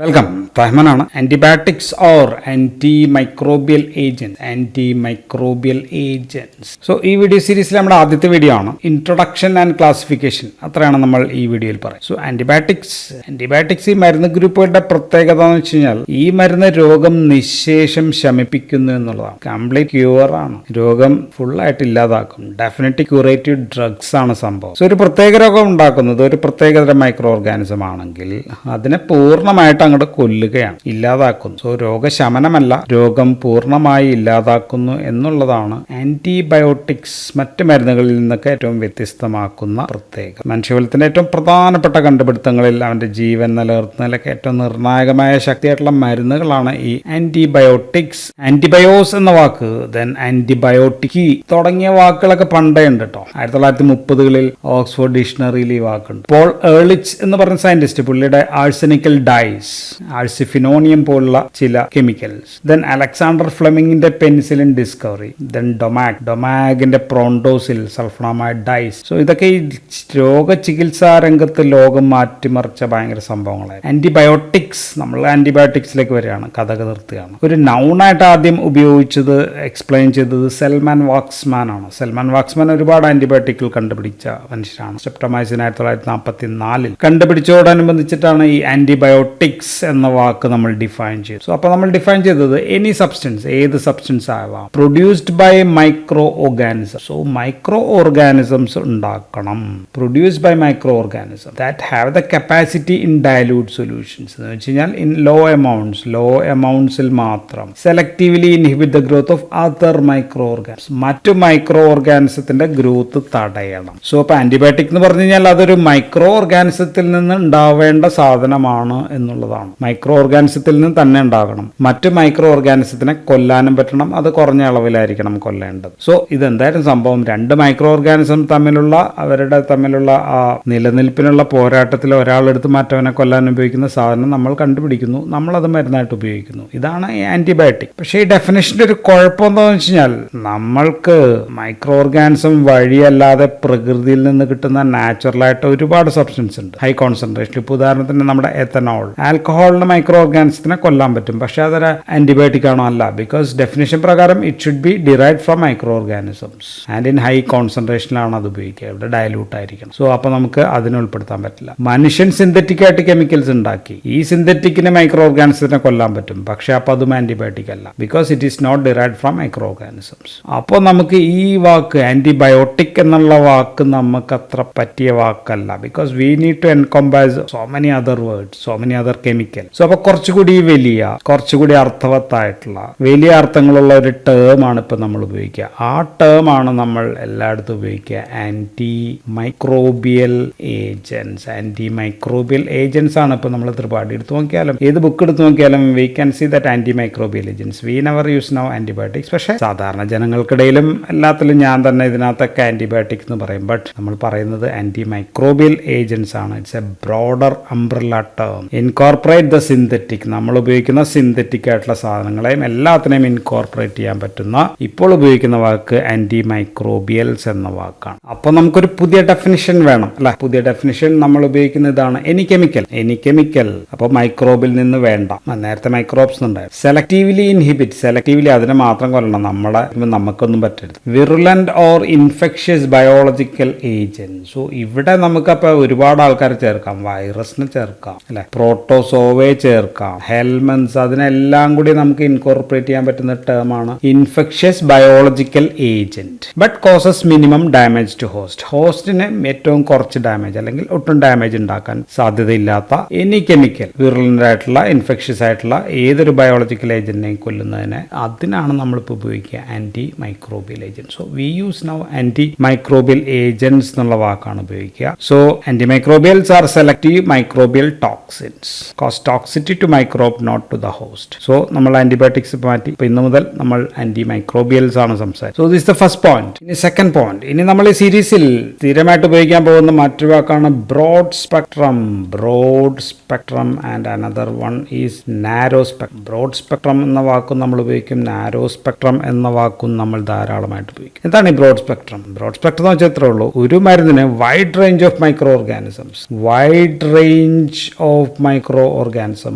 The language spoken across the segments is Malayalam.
വെൽക്കം. റഹ്മാനാണ്. Antibiotics or anti microbial agents. So ഈ വീഡിയോ സീരീസിൽ നമ്മുടെ ആദ്യത്തെ വീഡിയോ ആണ് ഇൻട്രൊഡക്ഷൻ ആൻഡ് ക്ലാസിഫിക്കേഷൻ. അത്രയാണ് നമ്മൾ ഈ വീഡിയോയിൽ പറയുന്നത്. സോ ആന്റിബയോട്ടിക്സ് ഈ മരുന്ന് ഗ്രൂപ്പുകളുടെ പ്രത്യേകത എന്ന് വെച്ച് കഴിഞ്ഞാൽ ഈ മരുന്ന് രോഗം നിശേഷം ശമിപ്പിക്കുന്നു എന്നുള്ളതാണ്. കംപ്ലീറ്റ് ക്യൂർ ആണ്, രോഗം ഫുള്ളായിട്ട് ഇല്ലാതാക്കും. ഡെഫിനറ്റ്ലി ക്യൂറേറ്റീവ് ഡ്രഗ്സ് ആണ് സംഭവം. സോ ഒരു പ്രത്യേക രോഗം ഉണ്ടാക്കുന്നത് ഒരു പ്രത്യേകതരം മൈക്രോ ഓർഗാനിസം ആണെങ്കിൽ അതിനെ പൂർണ്ണമായിട്ട് അങ്ങോട്ട് കൊല്ലുകയാണ്, ഇല്ലാതാക്കുന്നു. സോ രോഗശമനമല്ല, രോഗം പൂർണ്ണമായി ഇല്ലാതാക്കുന്നു എന്നുള്ളതാണ് ആന്റിബയോട്ടിക്സ് മറ്റ് മരുന്നുകളിൽ നിന്നൊക്കെ ഏറ്റവും വ്യത്യസ്തമാക്കുന്ന പ്രത്യേകത. മനുഷ്യകുലത്തിന്റെ ഏറ്റവും പ്രധാനപ്പെട്ട കണ്ടുപിടുത്തങ്ങളിൽ അവന്റെ ജീവൻ നിലനിർത്തുന്നതിലൊക്കെ ഏറ്റവും നിർണായകമായ ശക്തിയായിട്ടുള്ള മരുന്നുകളാണ് ഈ ആന്റിബയോട്ടിക്സ്. ആന്റിബയോസ് എന്ന വാക്ക്, ദെൻ ആന്റിബയോട്ടിക് തുടങ്ങിയ വാക്കുകളൊക്കെ പണ്ടേ ഉണ്ട് കേട്ടോ. 1930കളിൽ ഓക്സ്ഫോർഡ് ഡിക്ഷണറിയിൽ ഈ വാക്കുണ്ട്. പോൾ ഏർലിച്ച് എന്ന് പറഞ്ഞ സയന്റിസ്റ്റ്, പുള്ളിയുടെ ആഴ്സനിക്കൽ ഡൈസ്, ആഴ്സിഫിനോണിയം പോലുള്ള ചില കെമിക്കൽസ്, ദെൻ അലക്സാണ്ടർ ഫ്ലെമിങ്ങിന്റെ പെൻസിലിൻ ഡിസ്കവറി, ദെൻ ഡൊമാഗിന്റെ പ്രോണ്ടോസിൽ സൾഫണമൈഡ് ഡൈസ്. സോ ഇതൊക്കെ ഈ രോഗചികിത്സാ രംഗത്ത് ലോകം മാറ്റിമറിച്ച ഭയങ്കര സംഭവങ്ങളായിരുന്നു. ആന്റിബയോട്ടിക്സ്, നമ്മൾ ആന്റിബയോട്ടിക്സിലേക്ക് വരികയാണ്, കഥ നിർത്തുകയാണ്. ഒരു നൗണായിട്ട് ആദ്യം ഉപയോഗിച്ചത്, എക്സ്പ്ലെയിൻ ചെയ്തത് സെൽമാൻ വാക്സ്മാൻ ആണ്. സെൽമാൻ വാക്സ്മാൻ ഒരുപാട് ആന്റിബയോട്ടിക്കുകൾ കണ്ടുപിടിച്ച മനുഷ്യരാണ്. സ്ട്രെപ്റ്റോമൈസിൻ 1944 കണ്ടുപിടിച്ചതോടനുബന്ധിച്ചിട്ടാണ് ഈ ആന്റിബയോട്ടിക്സ് എന്ന വാക്ക് നമ്മൾ ഡിഫൈൻ ചെയ്തു. സോ അപ്പോൾ നമ്മൾ ഡിഫൈൻ ചെയ്തത് എനി സബ്സ്റ്റൻസ്, ഏത് സബ്സ്റ്റൻസ് ആവാം, produced by micro organism. So micro organisms ഉണ്ടാക്കണം, produced by micro organism that have the capacity in dilute solutions. എന്ന് വെച്ച് കഴിഞ്ഞാൽ ഇൻ ലോ എമൗണ്ട്സിൽ മാത്രം selectively inhibit the growth of other micro organism. മറ്റു മൈക്രോ ഓർഗാനിസത്തിന്റെ ഗ്രോത്ത് തടയണം. സോ അപ്പോൾ ആന്റിബയോട്ടിക് എന്ന് പറഞ്ഞു കഴിഞ്ഞാൽ അതൊരു മൈക്രോ ഓർഗാനിസത്തിൽ നിന്ന് ഉണ്ടാവേണ്ട സാധനമാണ് എന്നുള്ളതാണ്. മൈക്രോ ഓർഗാനിസത്തിൽ നിന്ന് തന്നെ ഉണ്ടാകണം. മറ്റു മൈക്രോ ഓർഗാനിസത്തിനെ കൊല്ലാനും പറ്റണം, അത് കുറഞ്ഞ അളവിലായിരിക്കണം കൊല്ലേണ്ടത്. സോ ഇതെന്തായാലും സംഭവം, രണ്ട് മൈക്രോ ഓർഗാനിസം തമ്മിലുള്ള ആ നിലനിൽപ്പിനുള്ള പോരാട്ടത്തിൽ ഒരാളെടുത്ത് മറ്റവനെ കൊല്ലാൻ ഉപയോഗിക്കുന്ന സാധനം നമ്മൾ കണ്ടുപിടിക്കുന്നു, നമ്മളത് മരുന്നായിട്ട് ഉപയോഗിക്കുന്നു. ഇതാണ് ആന്റിബയോട്ടിക്. പക്ഷേ ഈ ഡെഫിനേഷന്റെ ഒരു കുഴപ്പം എന്താണെന്ന് വെച്ച് കഴിഞ്ഞാൽ നമ്മൾക്ക് മൈക്രോ ഓർഗാനിസം വഴിയല്ലാതെ പ്രകൃതിയിൽ നിന്ന് കിട്ടുന്ന നാച്ചുറലായിട്ട് ഒരുപാട് സബ്സ്റ്റൻസ് ഉണ്ട്, ഹൈ കോൺസെൻട്രേഷൻ. ഇപ്പോൾ ഉദാഹരണത്തിന് നമ്മുടെ എത്തനോൾ, ആൽക്കഹോളിന് മൈക്രോ ഓർഗാനിസത്തിനെ കൊല്ലാൻ പറ്റും, പക്ഷെ അതൊരു ആന്റിബയോട്ടിക് ആണോ? അല്ല. ബിക്കോസ് ഡെഫിനേഷൻ പ്രകാരം it should be derived from micro organisms and in high കോൺസെൻട്രേഷനിലാണ് അത് ഉപയോഗിക്കുക. ഇവിടെ ഡയലൂട്ട് ആയിരിക്കണം. സോ അപ്പോൾ നമുക്ക് അതിനെ ഉൾപ്പെടുത്താൻ പറ്റില്ല. മനുഷ്യൻ സിന്തറ്റിക് ആയിട്ട് കെമിക്കൽസ് ഉണ്ടാക്കി, ഈ സിന്തറ്റിക്കിന് മൈക്രോ ഓർഗാനിസത്തിനെ കൊല്ലാൻ പറ്റും, പക്ഷെ അപ്പോൾ അതും ആന്റിബയോട്ടിക് അല്ല, because it is not derived from micro organisms. അപ്പോൾ നമുക്ക് ഈ വാക്ക് ആന്റിബയോട്ടിക് എന്നുള്ള വാക്ക് നമുക്ക് അത്ര പറ്റിയ വാക്കല്ല, because we need to encompass so many other words, so many other chemical. So അപ്പോൾ കുറച്ചുകൂടി അർത്ഥവത്തായിട്ടുള്ള വലിയ അർത്ഥങ്ങളുള്ള ഒരു ടേം ആണ് ഇപ്പൊ നമ്മൾ ഉപയോഗിക്കുക. ആ ടേം ആണ് നമ്മൾ എല്ലായിടത്തും ഉപയോഗിക്കുക, ആന്റി മൈക്രോബിയൽ ഏജൻസ് ആണ് ഇപ്പൊ നമ്മൾ ത്രിപാഠി എടുത്തു നോക്കിയാലും ഏത് ബുക്ക് എടുത്തു നോക്കിയാലും we can see that anti microbial agents. We never use now antibiotics. പക്ഷേ സാധാരണ ജനങ്ങൾക്കിടയിലും എല്ലാത്തിലും ഞാൻ തന്നെ ഇതിനകത്തൊക്കെ ആന്റിബയോട്ടിക്സ് എന്ന് പറയും, ബട്ട് നമ്മൾ പറയുന്നത് ആന്റി മൈക്രോബിയൽ ഏജൻസ് ആണ്. It's A broader umbrella term. Incorporate the synthetic, നമ്മൾ ഉപയോഗിക്കുന്ന സിന്തറ്റിക് ആയിട്ടുള്ള സാധനങ്ങളെയും എല്ലാത്തിനെയും ഇൻകോർപ്പറേറ്റ് ചെയ്യാൻ പറ്റുന്ന ഇപ്പോൾ ഉപയോഗിക്കുന്ന വാക്ക് ആന്റി മൈക്രോബിയൽസ് എന്ന വാക്കാണ്. അപ്പോൾ നമുക്കൊരു പുതിയ ഡെഫിനിഷൻ വേണം അല്ലെ. പുതിയ ഡെഫിനിഷൻ നമ്മൾ ഉപയോഗിക്കുന്ന ഇതാണ്, എനി കെമിക്കൽ. അപ്പോൾ മൈക്രോബിൽ നിന്ന് വേണ്ട, നേരത്തെ മൈക്രോബ്സ് ഉണ്ടായിരുന്നു. സെലക്റ്റീവ്ലി ഇൻഹിബിറ്റ്, സെലക്റ്റീവ്ലി അതിനെ മാത്രം കൊല്ലണം, നമുക്കൊന്നും പറ്റരുത്. Virulent or infectious biological agent. So ഇവിടെ നമുക്കപ്പോൾ ഒരുപാട് ആൾക്കാർ ചേർക്കാം, വൈറസിനെ ചേർക്കാം അല്ലെ, പ്രോട്ടോസോവയെ ചേർക്കാം, ഹെൽമൻസ്, അതിനെല്ലാം കൂടി നമുക്ക് ഇൻകോർപ്പറേറ്റ് ചെയ്യാൻ പറ്റുന്ന ടേമാണ് infectious biological agent. But causes minimum damage to ഹോസ്റ്റിന് ഏറ്റവും കുറച്ച് ഡാമേജ് അല്ലെങ്കിൽ ഒട്ടും ഡാമേജ് ഉണ്ടാക്കാൻ സാധ്യതയില്ലാത്ത എനി കെമിക്കൽ, വിറുലന്റ് ആയിട്ടുള്ള ഇൻഫെക്ഷ്യസ് ആയിട്ടുള്ള ഏതൊരു ബയോളജിക്കൽ ഏജന്റിനെയും കൊല്ലുന്നതിന് അതിനാണ് നമ്മളിപ്പോൾ ഉപയോഗിക്കുക antimicrobial agent. So we use now antimicrobial agents എന്നുള്ള വാക്കാണ് ഉപയോഗിക്കുക. So antimicrobials are selective microbial toxins, cause toxicity to microbe not to the host. So നമ്മൾ ആന്റിബയോട്ടിക്സ് മാറ്റി ഇപ്പൊ ഇന്ന് മുതൽ നമ്മൾ ആന്റി മൈക്രോബിയൽസ് ആണ് സംസാരിച്ചത്. So this the first point. ഇനി സെക്കൻഡ് പോയിന്റ്. ഇനി നമ്മൾ ഈ സീരീസിൽ സ്ഥിരമായിട്ട് ഉപയോഗിക്കാൻ പോകുന്ന മറ്റൊരു വാക്കാണ് broad spectrum and another one is narrow spectrum. Broad spectrum എന്ന വാക്കും നമ്മൾ ഉപയോഗിക്കും, നാരോ സ്പെക്ട്രം എന്ന വാക്കും നമ്മൾ ധാരാളമായിട്ട് ഉപയോഗിക്കും. എന്താണ് ഈ ബ്രോഡ് സ്പെക്ട്രം? ബ്രോഡ് സ്പെക്ട്രം എന്ന് വെച്ചാൽ ഇത്രേ ഉള്ളൂ, ഒരു മരുന്നിന് wide range of micro organisms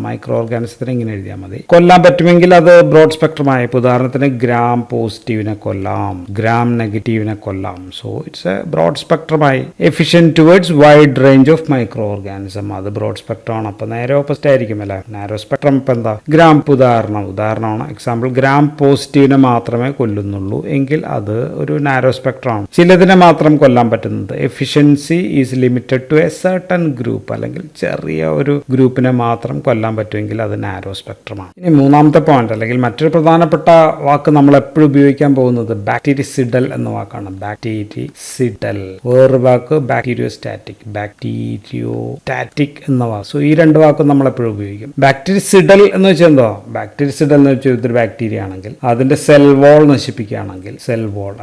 micro ഓർഗാനിസത്തിന് ഇങ്ങനെ എഴുതിയാൽ മതി. കൊല്ലാൻ പറ്റുമെങ്കിൽ അത് ബ്രോഡ് സ്പെക്ട്രമായ, ഉദാഹരണത്തിന് ഗ്രാം പോസിറ്റീവിനെ കൊല്ലാം, ഗ്രാം നെഗറ്റീവിനെ കൊല്ലാം. സോ ഇറ്റ്സ് എ ബ്രോഡ് സ്പെക്ട്രമായി. Efficient towards wide range of micro organism, അത് ബ്രോഡ് സ്പെക്ട്രം ആണ്. അപ്പൊ നേരെ ഓപ്പോസിറ്റ് ആയിരിക്കും അല്ലെ. നാരോ സ്പെക്ട്രം ഇപ്പൊ എന്താ, ഗ്രാം ഉദാഹരണമാണ്. എക്സാമ്പിൾ ഗ്രാം പോസിറ്റീവിനെ മാത്രമേ കൊല്ലുന്നുള്ളൂ എങ്കിൽ അത് ഒരു നാരോ സ്പെക്ട്രം ആണ്. ചിലതിനെ മാത്രം കൊല്ലാൻ പറ്റുന്നത്. Efficiency is limited to a certain group, അല്ലെങ്കിൽ ചെറിയ ഒരു ഗ്രൂപ്പിനെ മാത്രം കൊല്ലാൻ പറ്റുമെങ്കിൽ അത് നാരോ സ്പെക്ട്രമാണ്. ഇനി മൂന്നാമത്തെ പോയിന്റ്, അല്ലെങ്കിൽ മറ്റൊരു പ്രധാനപ്പെട്ട വാക്ക് നമ്മൾ എപ്പോഴും ഉപയോഗിക്കാൻ പോകുന്നത് ബാക്ടീരിയസിഡൽ എന്ന വാക്കാണ്. ബാക്ടീരിയസിഡൽ. വേറൊരു വാക്ക് ബാക്ടീരിയോസ്റ്റാറ്റിക് എന്ന വാക്ക്. സോ ഈ രണ്ട് വാക്കും നമ്മൾ എപ്പോഴും ഉപയോഗിക്കും. ബാക്ടീരിയസിഡൽ എന്ന് വെച്ചാൽ എന്തോ, ബാക്ടീരിയസിഡൽ എന്ന് വെച്ചാൽ ഇതൊരു ബാക്ടീരിയ ആണെങ്കിൽ അതിന്റെ സെൽ വോൾ നശിപ്പിക്കുകയാണെങ്കിൽ,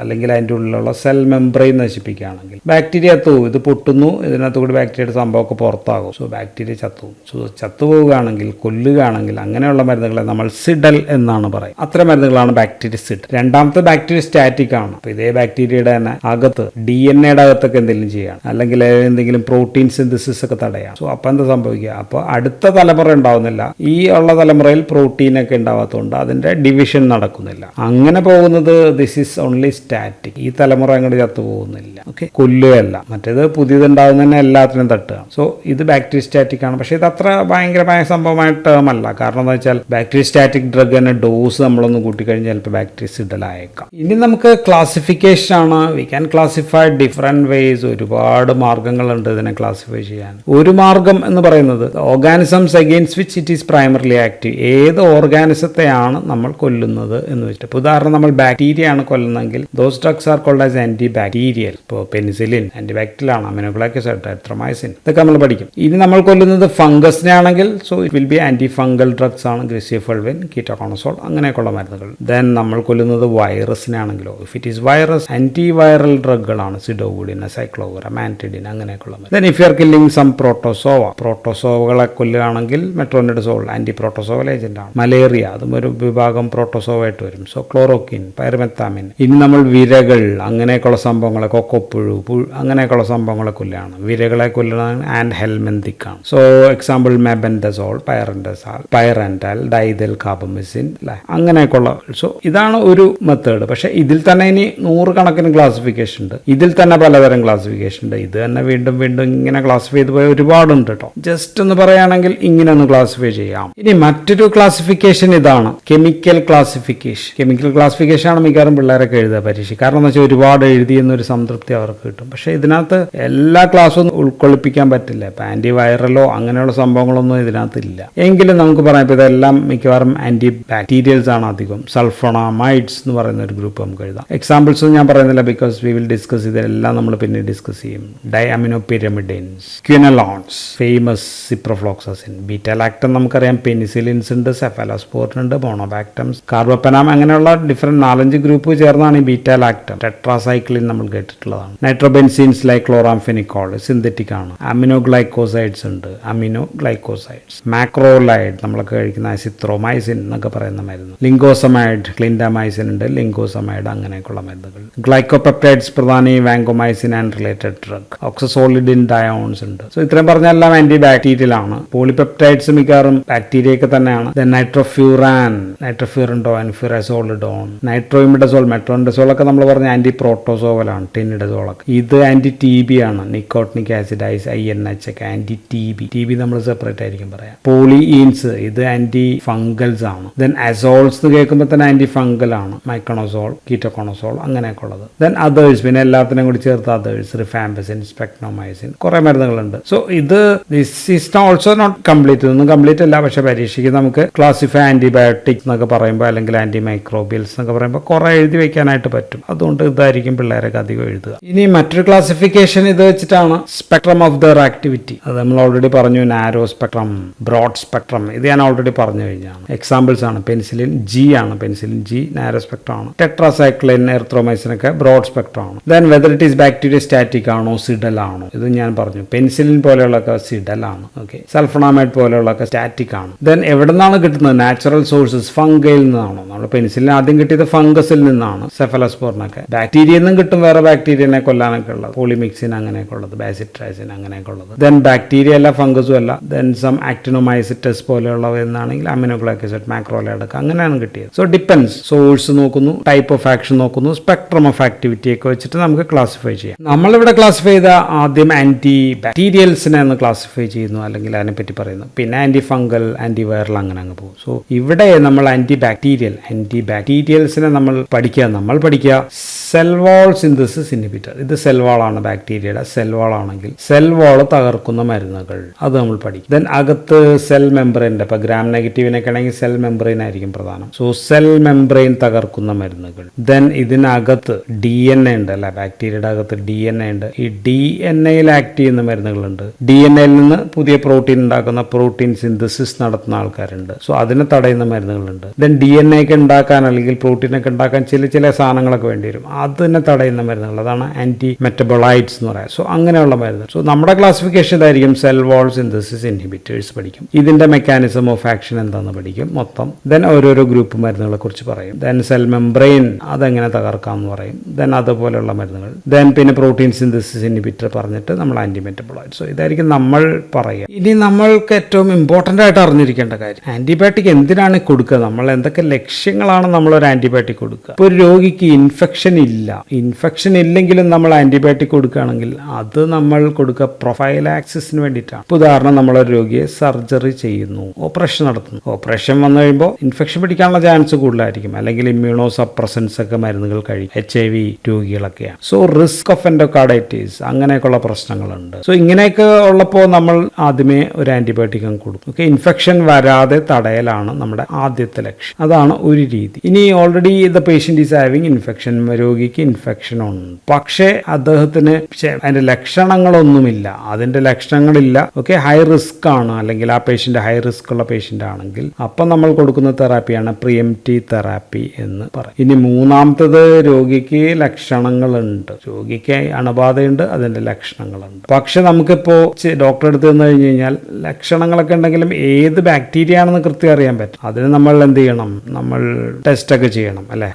അല്ലെങ്കിൽ അതിന്റെ ഉള്ളിലുള്ള സെൽ മെംബ്രെയിൻ നശിപ്പിക്കുകയാണെങ്കിൽ ബാക്ടീരിയ ചത്തുപോകും. ഇത് പൊട്ടുന്നു, ഇതിനകത്ത് കൂടി ബാക്ടീരിയയുടെ സംഭവമൊക്കെ പുറത്താകും. സോ ബാക്ടീരിയ ചത്തുപോകും. സോ ചത്തുപോവുകയാണെങ്കിൽ, കൊല്ലുകയാണെങ്കിൽ അങ്ങനെയുള്ള മരുന്നുകളെ നമ്മൾ സിഡൽ എന്നാണ് പറയും. അത്തരം മരുന്നുകളാണ് ബാക്ടീരിയസിഡ്. രണ്ടാമത്തെ ബാക്ടീരിയ സ്റ്റാറ്റിക് ആണ്. അപ്പൊ ഇതേ ബാക്ടീരിയയുടെ തന്നെ അകത്ത് DNA അകത്തൊക്കെ എന്തെങ്കിലും ചെയ്യാണ്, അല്ലെങ്കിൽ എന്തെങ്കിലും പ്രോട്ടീൻ സിന്തസിസ് ഒക്കെ തടയാം. സോ അപ്പൊ എന്താ സംഭവിക്കുക, അപ്പോൾ അടുത്ത തലമുറ ഉണ്ടാവുന്നില്ല. ഈ ഉള്ള തലമുറയിൽ പ്രോട്ടീനൊക്കെ ഉണ്ടാവാത്തതുകൊണ്ട് അതിന്റെ ഡിവിഷൻ നടക്കുന്നില്ല. അങ്ങനെ പോകുന്നത് ദിസ് ഈസ് ഓൺലി സ്റ്റാറ്റിക്. ഈ തലമുറ അങ്ങോട്ട് ചത്തു പോകുന്നില്ല. ഓക്കെ, കൊല്ലുകയല്ല. മറ്റേത് പുതിയതുണ്ടാവുന്നതന്നെ എല്ലാത്തിനും തട്ടുക. സോ ഇത് ബാക്ടീരിയ സ്റ്റാറ്റിക് ആണ്. പക്ഷേ ഇത് അത്ര ഭയങ്കരമായ സംഭവമായ ടേം അല്ല. കാരണം എന്താ വെച്ചാൽ ബാക്ടീരിയ സ്റ്റാറ്റിക് ഡ്രഗ് തന്നെ ഡോസ് നമ്മളൊന്ന് കൂട്ടിക്കഴിഞ്ഞാൽ ചിലപ്പോൾ ബാക്ടീരിയസിഡലായേക്കാം. ഇനി നമുക്ക് ക്ലാസിഫിക്കേഷൻ ആണ്. We can classify different vase. ഒരുപാട് മാർഗങ്ങളുണ്ട് ഇതിനെ ക്ലാസിഫൈ ചെയ്യാൻ. ഒരു മാർഗം എന്ന് പറയുന്നത് organisms against which it is primarily active. ഏത് ഓർഗാനിസത്തെയാണ് നമ്മൾ കൊല്ലുന്നത് എന്ന് വെച്ചിട്ട്. ഉദാഹരണം, നമ്മൾ ബാക്ടീരിയ ആണ് കൊല്ലുന്നതെങ്കിൽ those drugs are called as anti bacterial. ഇപ്പോൾ പെനിസിലിൻ ആന്റി ബാക്ടീരിയൽ ആണ്, അമിനോഗ്ലൈക്കോസൈഡ്, എറിത്രോമൈസിൻ, ഇതൊക്കെ നമ്മൾ പഠിക്കും. ഇനി നമ്മൾ കൊല്ലുന്നത് ഫംഗസിനെ ആണെങ്കിൽ so it will be anti fungal drugs ആണ്, ഗ്ലിസിഫൾവിൻ, കീറ്റോകോണസോൾ, അങ്ങനെയൊക്കെയുള്ള മരുന്നുകൾ. ദെൻ നമ്മൾ കൊല്ലുന്നത് വൈറസിനെ ആണെങ്കിലോ if it is virus, anti viral ഡ്രഗുകളാണ്, സിഡോവുഡിൻ, സൈക്ലോഗ്രാം, ആന്റിഡിൻ, അങ്ങനെയൊക്കെയുള്ള. Then if you are killing some പ്രോട്ടോസോവകളെ കൊല്ലുകയാണെങ്കിൽ മെട്രോണിഡസോൾ ആന്റി പ്രോട്ടോസോവൽ ഏജന്റ് ആണ്. മലേറിയ, അതും ഒരു വിഭാഗം പ്രോട്ടോസോവായിട്ട് വരും. So chloroquine, pyrimethamine. ഇനി നമ്മൾ വിരകൾ, അങ്ങനെയൊക്കെയുള്ള സംഭവങ്ങളെ, കൊക്കോപ്പുഴു, അങ്ങനെയൊക്കെയുള്ള സംഭവങ്ങളെ കൊല്ലുകയാണ്. വിരകളെ കൊല്ലുന്നത് ആൻഡ് ഹെൽമെന്തിക് ആണ്. സോ എക്സാമ്പിൾ മെബൻഡസോൾ, പൈറൻഡൽ, ഡൈതൽ കാർബമിസിൻ, അങ്ങനെയൊക്കെയുള്ള. സോ ഇതാണ് ഒരു മെത്തേഡ്. പക്ഷെ ഇതിൽ തന്നെ ഇനി 100 കണക്കിന് ക്ലാസിഫിക്കേഷൻ ഉണ്ട്. ഇതിൽ തന്നെ പലതരം ക്ലാസിഫിക്കേഷൻ ഉണ്ട്. ഇത് തന്നെ വീണ്ടും വീണ്ടും ഇങ്ങനെ ക്ലാസിഫൈ ചെയ്ത് പോയ ഒരുപാടുണ്ട് കേട്ടോ. ജസ്റ്റ് ഒന്ന് പറയുകയാണെങ്കിൽ ഇങ്ങനെ ഒന്ന് ക്ലാസിഫൈ ചെയ്യാം. ഇനി മറ്റൊരു ക്ലാസിഫിക്കേഷൻ ഇതാണ്, കെമിക്കൽ ക്ലാസിഫിക്കേഷൻ. കെമിക്കൽ ക്ലാസിഫിക്കേഷൻ ആണ് മിക്കവാറും പിള്ളേരൊക്കെ എഴുതുക പരീക്ഷ. കാരണം എന്ന് വെച്ചാൽ ഒരുപാട് എഴുതിയെന്നൊരു സംതൃപ്തി അവർക്ക് കിട്ടും. പക്ഷെ ഇതിനകത്ത് എല്ലാ ക്ലാസ്സും ഉൾക്കൊള്ളിപ്പിക്കാൻ പറ്റില്ല. ഇപ്പം ആന്റി വൈറലോ അങ്ങനെയുള്ള സംഭവങ്ങളൊന്നും ഇതിനകത്ത് ഇല്ല. എങ്കിലും നമുക്ക് പറയാം, ഇപ്പം ഇതെല്ലാം മിക്കവാറും ആന്റി ബാക്ടീരിയൽസ് ആണ് അധികം. സൾഫോണമൈഡ്സ് എന്ന് പറയുന്ന ഒരു ഗ്രൂപ്പ് നമുക്ക് എഴുതാം. എക്സാമ്പിൾസ് ഞാൻ പറയുന്നില്ല, ബിക്കോസ് വി വിൽ ഡിസ്കസ് ഇതെല്ലാം നമ്മൾ പിന്നെ ഡിസ്കസ് ചെയ്യും. ഡൈഅമിനോപിരമിഡിൻസ്, ക്വിനലോൺസ്, ഫേമസ് സിപ്രോഫ്ലോക്സസിൻ, ബീറ്റാലാക്ടം നമുക്കറിയാം, പെനിസിലിൻസ് ഉണ്ട്, സെഫാലോസ്പോറിൻ ഉണ്ട്, മോണോബാക്ടംസ്, കാർബോപ്പനാം, അങ്ങനെയുള്ള ഡിഫറെന്റ് 4-5 ഗ്രൂപ്പ് ചേർന്നാണ് ഈ ബീറ്റാലാക്ടം. ടെട്രാസൈക്ലിൻ നമ്മൾ കേട്ടിട്ടുള്ളതാണ്. നൈട്രോബെൻസീൻസ് ലൈക്ക് ക്ലോറാംഫെനിക്കോൾ സിന്തറ്റിക് ആണ്. അമിനോഗ്ലൈക്കോസൈഡ്സ് ഉണ്ട്, മാക്രോലൈഡ് നമ്മളൊക്കെ കഴിക്കുന്ന അസിത്രോമൈസിൻ എന്നൊക്കെ പറയുന്ന മരുന്ന്. ലിങ്കോസമൈഡ്, ക്ലിൻഡാമൈസിൻ ഉണ്ട്, ലിങ്കോസമൈഡ്, അങ്ങനെയൊക്കെയുള്ള മരുന്നുകൾ. ഗ്ലൈക്കോപെപ്റ്റൈഡ്സ് പ്രധാനം വാങ്കോമൈസിൻ ആൻഡ് റിലേറ്റഡ് ഡ്രഗ്. ഓക്സസോളിഡിൻ ഡയോൺസ് ഉണ്ട്. സോ ഇത്രയും പറഞ്ഞെല്ലാം ആന്റി ബാക്ടീരിയൽ ആണ്. പോളിപെപ്റ്റൈഡ്സ് മിക്കവാറും ബാക്ടീരിയയൊക്കെ തന്നെയാണ്. നൈട്രോഫ്യൂറൻഡോൻ, ഫിറസോളിഡോൺ, നൈട്രോയിമിഡസോൾ, മെട്രോണിഡസോൾ ഒക്കെ നമ്മൾ പറഞ്ഞ ആന്റി പ്രോട്ടോസോവലാണ്. ടിനിഡസോളൊക്കെ ഇത് ആന്റി TB ആണ്. നിക്കോട്ടിനിക് ആസിഡ്, INH ഒക്കെ ആന്റി TB നമ്മൾ സെപ്പറേറ്റ് ആയിരിക്കും പറയാം. പോളിഈൻസ് ഇത് ആന്റി ഫംഗൽസ് ആണ്. ദെൻ അസോൾസ് കേൾക്കുമ്പോൾ തന്നെ ആന്റി ഫംഗൽ ആണ്. മൈക്കണോസോൾ, കീറ്റോകോണസോൾ, അങ്ങനെയൊക്കെ ഉള്ളത്. ദെൻ അതേഴ്സ്, പിന്നെ എല്ലാത്തിനും കൂടി ചേർത്ത് അതേഴ്സ്, റിഫാംപസിൻ, സ്പെക്ട്രോമൈസിൻ, കുറെ മരുന്നുകളുണ്ട്. So this is also not complete. ഇതൊന്നും കംപ്ലീറ്റ് അല്ല. പക്ഷെ പരീക്ഷയ്ക്ക് നമുക്ക് ക്ലാസിഫൈ ആന്റിബയോട്ടിക് എന്നൊക്കെ പറയുമ്പോൾ, അല്ലെങ്കിൽ ആന്റി മൈക്രോബിയൽസ് എന്നൊക്കെ പറയുമ്പോൾ കുറെ എഴുതി വെക്കാനായിട്ട് പറ്റും. അതുകൊണ്ട് ഇതായിരിക്കും പിള്ളേരൊക്കെ അധികം എഴുതുക. ഇനി മറ്റൊരു ക്ലാസിഫിക്കേഷൻ ഇത് വെച്ചിട്ടാണ് സ്പെക്ട്രം ഓഫ് ദർ ആക്ടിവിറ്റി. അത് നമ്മൾ ഓൾറെഡി പറഞ്ഞു. നാരോ സ്പെക്ട്രം, ബ്രോഡ് സ്പെക്ട്രം, ഇത് ഞാൻ ഓൾറെഡി പറഞ്ഞു കഴിഞ്ഞാണ്. എക്സാമ്പിൾസ് ആണ് പെൻസിലിൻ G ആണ്. പെൻസിലിൻ G നാരോ സ്പെക്ട്രം ആണ്. ടെട്രാസൈക്ലിൻ, എറിത്രോമൈസിൻ ഒക്കെ ബ്രോഡ് സ്പെക്ട്രം ആണ്. Then whether it is bacteria static ആണോ സിഡൽ ആണോ, ഇത് ഞാൻ പറഞ്ഞു. പെൻസിലിൻ പോലെയുള്ളതൊക്കെ സിഡൽ ആണ്. ഓക്കെ, സൾഫോണമൈഡ് പോലെയുള്ളതൊക്കെ സ്റ്റാറ്റിക് ആണ്. ദെൻ എവിടെ നിന്നാണ് കിട്ടുന്നത്? നാച്ചുറൽ സോഴ്സസ്, ഫംഗയിൽ നിന്നാണോ? നമ്മൾ പെൻസിലിൻ ആദ്യം കിട്ടിയത് ഫംഗസിൽ നിന്നാണ്. സെഫലോസ്പോറിനൊക്കെ ബാക്ടീരിയയിൽ നിന്നും കിട്ടും. വേറെ ബാക്ടീരിയനെ കൊല്ലാനൊക്കെ ഉള്ളത്, പോളിമിക്സിൻ അങ്ങനെയൊക്കെ ഉള്ളത്, ബാസിട്രൈസിൻ അങ്ങനെയൊക്കെ ഉള്ളത്. ദെൻ ബാക്ടീരിയ അല്ല, ഫംഗസും അല്ല. ദെൻ സം ആക്ടിനോമൈസിറ്റസ് പോലെയുള്ളവ എന്നാണെങ്കിൽ അമിനോഗ്ലൈക് ആസിഡ്, മാക്രോലൈഡ് ഒക്കെ അങ്ങനെയാണ് കിട്ടിയത്. സോ ഡിപ്പെൻസ്, സോഴ്സ് നോക്കുന്നു, ടൈപ്പ് ഓഫ് ആക്ഷൻ നോക്കുന്നു, സ്പെക്ട്രം ഓഫ് ആക്ടിവിറ്റി ഒക്കെ വെച്ചിട്ട് നമുക്ക് ക്ലാസിഫൈ ചെയ്യാം. നമ്മളിവിടെ ക്ലാസിഫൈ ചെയ്ത ആദ്യം ആന്റി ബാക്ടീരിയൽസിനെ ഒന്ന് ക്ലാസിഫൈ ചെയ്യുന്നു, അല്ലെങ്കിൽ അതിനെപ്പറ്റി പറയുന്നു. പിന്നെ ആന്റി ഫംഗൽ, ആന്റി വൈറൽ അങ്ങനെ അങ്ങ് പോകും. സോ ഇവിടെ നമ്മൾ ആന്റി ബാക്ടീരിയൽസിനെ നമ്മൾ പഠിക്കുക സെൽ വാൾ സിന്തസിസ് ഇൻഹിബിറ്റർ. ഇത് സെൽ വാൾ ആണ്, ബാക്ടീരിയയുടെ സെൽ വാൾ ആണെങ്കിൽ സെൽ വാൾ തകർക്കുന്ന മരുന്നുകൾ, അത് നമ്മൾ പഠിക്കും. ദെൻ അകത്ത് സെൽ മെംബ്രെയിൻ്റെ, ഇപ്പൊ ഗ്രാം നെഗറ്റീവിനൊക്കെ ആണെങ്കിൽ സെൽ മെംബ്രെയിൻ ആയിരിക്കും പ്രധാനം. സോ സെൽ മെംബ്രെയിൻ തകർക്കുന്ന മരുന്നുകൾ. ദെൻ ഇതിനകത്ത് DNA ഉണ്ട് അല്ലെ, ബാക്ടീരിയയുടെ അകത്ത് DNA ഉണ്ട്. ഈ DNA ആക്ട് ചെയ്യുന്ന മരുന്നുകളുണ്ട്. DNA നിന്ന് പുതിയ പ്രോട്ടീൻ ഉണ്ടാക്കുന്ന പ്രോട്ടീൻ സിന്തസിസ് നടത്തുന്ന ആൾക്കാരുണ്ട്. സോ അതിനെ തടയുന്ന മരുന്നുകളുണ്ട്. ദെൻ DNA ഒക്കെ ഉണ്ടാക്കാൻ അല്ലെങ്കിൽ പ്രോട്ടീനൊക്കെ ഉണ്ടാക്കാൻ ചില സാധനങ്ങളൊക്കെ വേണ്ടി വരും, അതിനെ തടയുന്ന മരുന്നുകൾ, അതാണ് ആന്റി മെറ്റബോളൈറ്റ്സ് എന്ന് പറയാം. സോ അങ്ങനെയുള്ള മരുന്ന്. സോ നമ്മുടെ ക്ലാസിഫിക്കേഷൻ ഇതായിരിക്കും. സെൽ വാൾ സിന്തസിസ് ഇൻഹിബിറ്റേഴ്സ് പഠിക്കും, ഇതിന്റെ മെക്കാനിസം ഓഫ് ആക്ഷൻ എന്താണെന്ന് പഠിക്കും മൊത്തം. ദെൻ ഓരോരോ ഗ്രൂപ്പ് മരുന്നുകളെ കുറിച്ച് പറയും. ദെൻ സെൽ മെംബ്രെയിൻ അതെങ്ങനെ തകർക്കാം എന്ന് പറയും. ദെൻ അതുപോലെയുള്ള മരുന്നുകൾ. ദെൻ പിന്നെ പ്രോട്ടീൻ സിന്തസിസ് ഇൻഹിബിറ്റർ പറഞ്ഞിട്ട് നമ്മൾ ആന്റി മെറ്റബോളൈറ്റ്സ്. സോ ഇതായിരിക്കും നമ്മൾ പറയുക. ഇനി നമ്മൾക്ക് ഏറ്റവും ഇമ്പോർട്ടൻ്റ് ആയിട്ട് അറിഞ്ഞിരിക്കേണ്ട കാര്യം, ആന്റിബയോട്ടിക് എന്തിനാണ് കൊടുക്കുക, നമ്മൾ എന്തൊക്കെ ലക്ഷ്യങ്ങളാണ് നമ്മളൊരു ആന്റിബയോട്ടിക് കൊടുക്കുക. ഇപ്പോൾ ഒരു രോഗിക്ക് ഇൻഫെക്ഷൻ ഇല്ലെങ്കിലും നമ്മൾ ആന്റിബയോട്ടിക് കൊടുക്കുകയാണെങ്കിൽ അത് നമ്മൾ കൊടുക്കുക പ്രൊഫൈലാക്സിസിന് വേണ്ടിയിട്ടാണ്. ഇപ്പോൾ ഉദാഹരണം, നമ്മളൊരു രോഗിയെ സർജറി ചെയ്യുന്നു, ഓപ്പറേഷൻ നടത്തുന്നു. ഓപ്പറേഷൻ വന്നു കഴിയുമ്പോൾ ഇൻഫെക്ഷൻ പിടിക്കാനുള്ള ചാൻസ് കൂടുതലായിരിക്കും, അല്ലെങ്കിൽ ഇമ്മ്യൂണോ സപ്രസൻസ് ഒക്കെ മരുന്നുകൾ കഴിക്കും, HIV രോഗികളൊക്കെയാണ്. സോ റിസ്ക് ഓഫ് എൻഡോകാർഡൈറ്റിസ് അങ്ങനെയൊക്കെയുള്ള പ്രശ്നങ്ങളുണ്ട്. സോ ഇങ്ങനെയൊക്കെ ഉള്ളപ്പോൾ നമ്മൾ ആദ്യമേ ഒരു ആന്റിബയോട്ടിക് കൊടുക്കും. ഓക്കെ, ഇൻഫെക്ഷൻ വരാതെ തടയലാണ് നമ്മുടെ ആദ്യത്തെ ലക്ഷ്യം. അതാണ് ഒരു രീതി. ഇനി already the patient is having infection, രോഗിക്ക് ഇൻഫെക്ഷൻ ഉണ്ട്, പക്ഷേ അദ്ദേഹത്തിന് അതിന്റെ ലക്ഷണങ്ങളൊന്നുമില്ല, ഓക്കെ, ഹൈ റിസ്ക് ആണ്, അല്ലെങ്കിൽ ആ പേഷ്യന്റ് ഹൈ റിസ്ക് ഉള്ള പേഷ്യന്റ് ആണെങ്കിൽ അപ്പം നമ്മൾ കൊടുക്കുന്ന തെറാപ്പിയാണ് പ്രിഎംപ്റ്റീവ് തെറാപ്പി എന്ന് പറയും. ഇനി മൂന്നാമത്തത്, രോഗിക്ക് ലക്ഷണങ്ങളുണ്ട്, രോഗിക്ക് അണുബാധയുണ്ട്, അതിന്റെ ലക്ഷണങ്ങളുണ്ട്, പക്ഷെ നമുക്കിപ്പോ ഡോക്ടറെ അടുത്ത് നിന്ന് കഴിഞ്ഞ് കഴിഞ്ഞാൽ ലക്ഷണങ്ങളൊക്കെ ഉണ്ടെങ്കിലും ഏത് ബാക്ടീരിയ ആണെന്ന് കൃത്യം അറിയാൻ പറ്റും. അതിന് നമ്മൾ എന്ത് ചെയ്യണം, നമ്മൾ ടെസ്റ്റ് ഒക്കെ ചെയ്യണം അല്ലെ.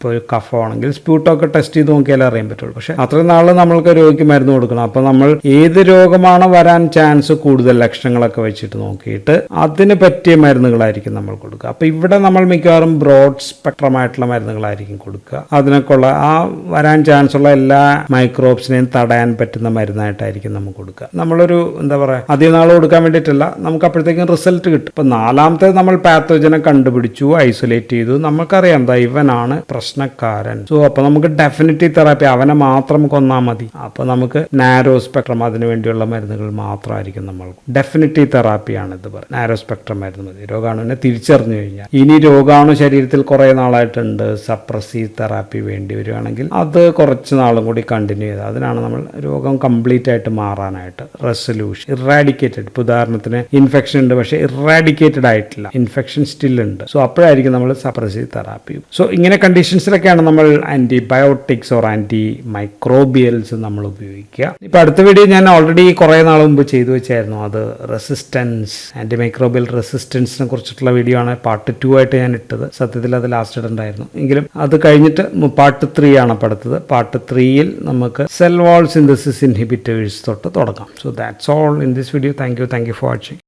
ഒരു കഫമാണെങ്കിൽ സ്പ്യൂട്ടൊക്കെ ടെസ്റ്റ് ചെയ്ത് നോക്കിയാലേ അറിയാൻ പറ്റുള്ളൂ. പക്ഷെ അത്രയും നാള് നമ്മൾക്ക് രോഗിക്ക് മരുന്ന് കൊടുക്കണം. അപ്പൊ നമ്മൾ ഏത് രോഗമാണ് വരാൻ ചാൻസ് കൂടുതൽ ലക്ഷണങ്ങളൊക്കെ വെച്ചിട്ട് നോക്കിയിട്ട് അതിന് പറ്റിയ മരുന്നുകളായിരിക്കും നമ്മൾ കൊടുക്കുക. അപ്പൊ ഇവിടെ നമ്മൾ മിക്കവാറും ബ്രോഡ് സ്പെക്ട്രം ആയിട്ടുള്ള മരുന്നുകളായിരിക്കും കൊടുക്കുക. അതിനൊക്കെയുള്ള ആ വരാൻ ചാൻസ് ഉള്ള എല്ലാ മൈക്രോബ്സിനെയും തടയാൻ പറ്റുന്ന മരുന്നായിട്ടായിരിക്കും നമുക്ക് കൊടുക്കുക. നമ്മളൊരു എന്താ പറയുക, അധികം നാൾ കൊടുക്കാൻ വേണ്ടിയിട്ടല്ല, നമുക്ക് അപ്പോഴത്തേക്കും റിസൾട്ട് കിട്ടും. ഇപ്പൊ നാലാമത്തെ നമ്മൾ പാത്തോജനെ കണ്ടുപിടിച്ചു, ഐസൊലേറ്റ് ചെയ്തു, നമുക്കറിയാം എന്താ ഇവനാണ് പ്രശ്നക്കാരൻ. സോ അപ്പൊ നമുക്ക് ഡെഫിനിറ്റീവ് തെറാപ്പി, അവനെ മാത്രം കൊന്നാൽ മതി. അപ്പൊ നമുക്ക് നാരോ സ്പെക്ട്രം, അതിനു വേണ്ടിയുള്ള മരുന്നുകൾ മാത്രമായിരിക്കും നമ്മൾ. ഡെഫിനിറ്റീവ് തെറാപ്പിയാണ് ഇത് പറയുന്നത്. നാരോ സ്പെക്ട്രം മരുന്ന് മതി രോഗാണുവിനെ തിരിച്ചറിഞ്ഞു കഴിഞ്ഞാൽ. ഇനി രോഗാണു ശരീരത്തിൽ കുറെ നാളായിട്ടുണ്ട്, സപ്രസീവ് തെറാപ്പി വേണ്ടി വരികയാണെങ്കിൽ അത് കുറച്ച് നാളും കൂടി കണ്ടിന്യൂ ചെയ്ത്, അതിനാണ് നമ്മൾ രോഗം കംപ്ലീറ്റ് ആയിട്ട് മാറാനായിട്ട് റെസൊല്യൂഷൻ, ഇറാഡിക്കേറ്റഡ്. ഇപ്പൊ ഉദാഹരണത്തിന് ഇൻഫെക്ഷൻ ഉണ്ട്, പക്ഷെ ഇറാഡിക്കേറ്റഡ് ആയിട്ടില്ല, ഇൻഫെക്ഷൻ സ്റ്റിൽ ഉണ്ട്. സോ അപ്പോഴായിരിക്കും നമ്മൾ സപ്രസീവ് തെറാപ്പി. സോ ഇങ്ങനെ കണ്ടീഷൻസിലൊക്കെയാണ് നമ്മൾ ആന്റിബയോട്ടിക്സ് ഓർ ആന്റി മൈക്രോബിയൽസ് നമ്മൾ ഉപയോഗിക്കുക. ഇപ്പൊ അടുത്ത വീഡിയോ ഞാൻ ഓൾറെഡി കുറെ നാൾ മുമ്പ് ചെയ്തു വെച്ചായിരുന്നു, അത് റെസിസ്റ്റൻസ്, ആന്റി മൈക്രോബിയൽ റെസിസ്റ്റൻസിനെ കുറിച്ചിട്ടുള്ള വീഡിയോ ആണ്. പാർട്ട് 2 ആയിട്ട് ഞാൻ ഇട്ടത്. സത്യത്തിൽ അത് ലാസ്റ്റ് ഇടണ്ടായിരുന്നു, എങ്കിലും അത് കഴിഞ്ഞിട്ട് പാർട്ട് 3 ആണ് അപ്പോൾ അടുത്തത്. പാർട്ട് 3യിൽ നമുക്ക് സെൽ വാൾ സിന്തസിസ് ഇൻഹിബിറ്റേഴ്സ് തൊട്ട് തുടങ്ങാം. So that's all in this video. Thank you for watching.